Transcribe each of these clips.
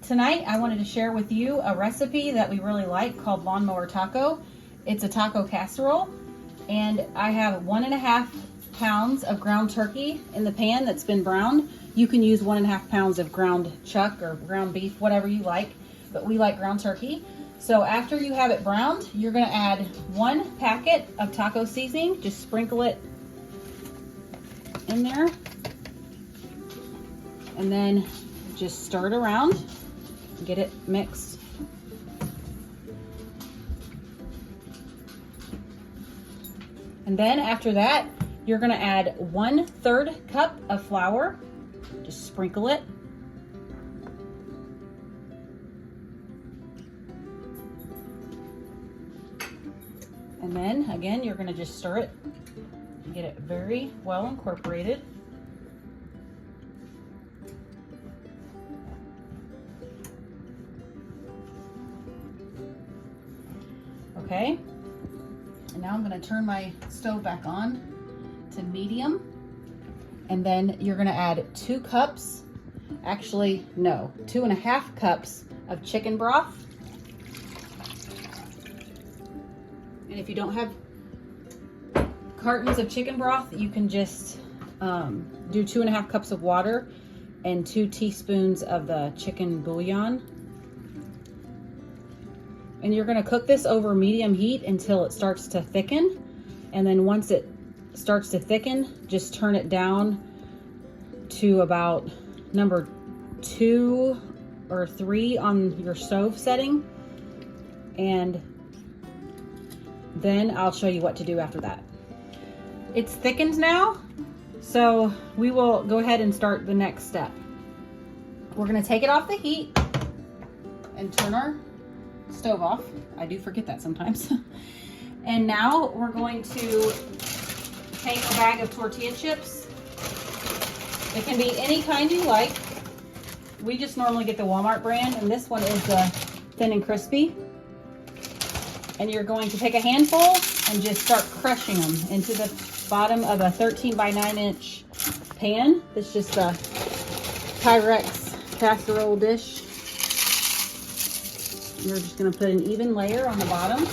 tonight I wanted to share with you a recipe that we really like called Lawnmower Taco. It's a taco casserole, and I have 1.5 pounds of ground turkey in the pan that's been browned. You can use 1.5 pounds of ground chuck or ground beef, whatever you like, but we like ground turkey. So after you have it browned, you're gonna add 1 packet of taco seasoning. Just sprinkle it in there, and then just stir it around, get it mixed. And then after that, you're gonna add 1/3 cup of flour. Just sprinkle it. And then again, you're gonna just stir it and get it very well incorporated. Okay, and now I'm gonna turn my stove back on to medium, and then you're gonna add 2 cups, actually no, 2.5 cups of chicken broth. And if you don't have cartons of chicken broth, you can just do 2.5 cups of water and 2 teaspoons of the chicken bouillon. And you're gonna cook this over medium heat until it starts to thicken. And then once it starts to thicken, just turn it down to about number 2 or 3 on your stove setting. And then I'll show you what to do after that. It's thickened now, so we will go ahead and start the next step. We're gonna take it off the heat and turn our stove off. I do forget that sometimes. And now we're going to take a bag of tortilla chips. It can be any kind you like. We just normally get the Walmart brand, and this one is the thin and crispy. And you're going to take a handful and just start crushing them into the bottom of a 13 by 9 inch pan. It's just a Pyrex casserole dish. You're just going to put an even layer on the bottom.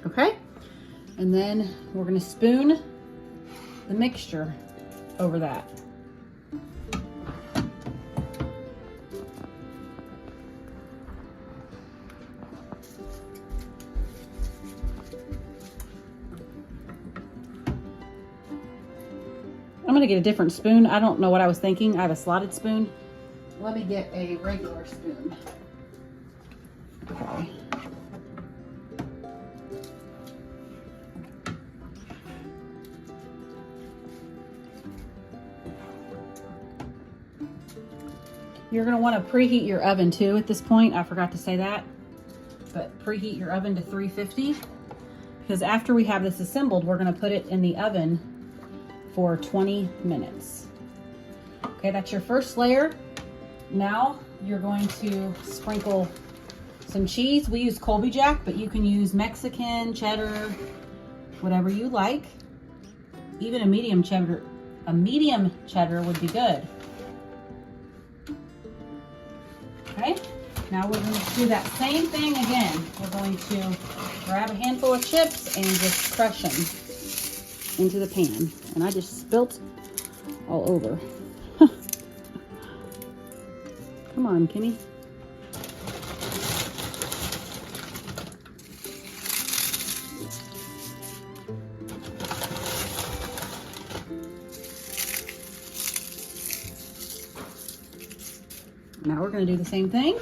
Okay, and then we're going to spoon the mixture over that. I'm gonna get a different spoon. I don't know what I was thinking. I have a slotted spoon. Let me get a regular spoon. Okay. You're gonna wanna preheat your oven too at this point. I forgot to say that. But preheat your oven to 350, because after we have this assembled, we're gonna put it in the oven for 20 minutes. Okay, that's your first layer. Now you're going to sprinkle some cheese. We use Colby Jack, but you can use Mexican, cheddar, whatever you like. Even a medium cheddar would be good. Okay, now we're going to do that same thing again. We're going to grab a handful of chips and just crush them into the pan. And I just spilt all over. Come on, Kimmy. Now we're going to do the same thing.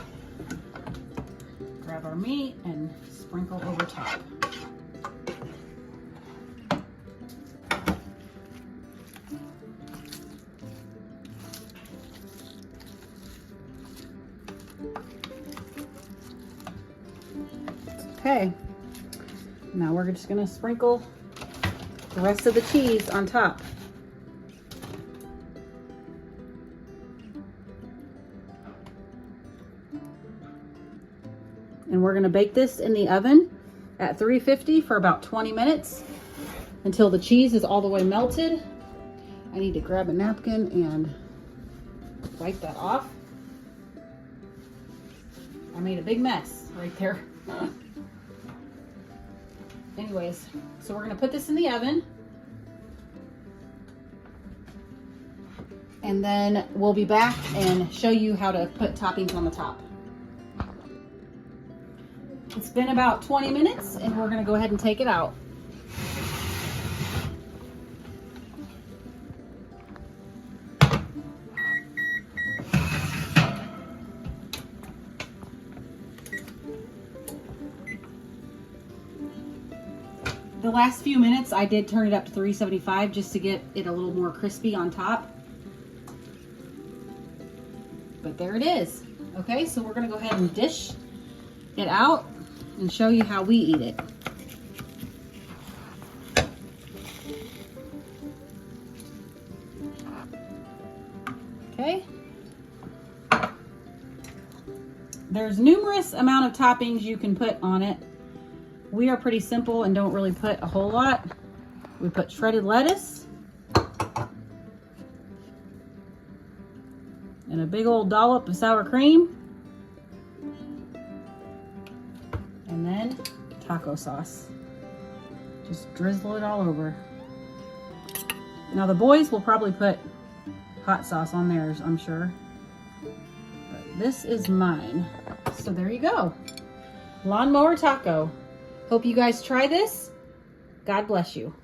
Grab our meat and sprinkle over top. Okay, now we're just gonna sprinkle the rest of the cheese on top. And we're gonna bake this in the oven at 350 for about 20 minutes until the cheese is all the way melted. I need to grab a napkin and wipe that off. I made a big mess right there. Anyways, so we're gonna put this in the oven. And then we'll be back and show you how to put toppings on the top. It's been about 20 minutes and we're gonna go ahead and take it out. The last few minutes I did turn it up to 375 just to get it a little more crispy on top. But there it is. Okay, so we're gonna go ahead and dish it out and show you how we eat it. Okay. There's numerous amount of toppings you can put on it. We are pretty simple and don't really put a whole lot. We put shredded lettuce and a big old dollop of sour cream, and then taco sauce. Just drizzle it all over. Now the boys will probably put hot sauce on theirs, I'm sure. But this is mine. So there you go. Lawnmower taco. Hope you guys try this. God bless you.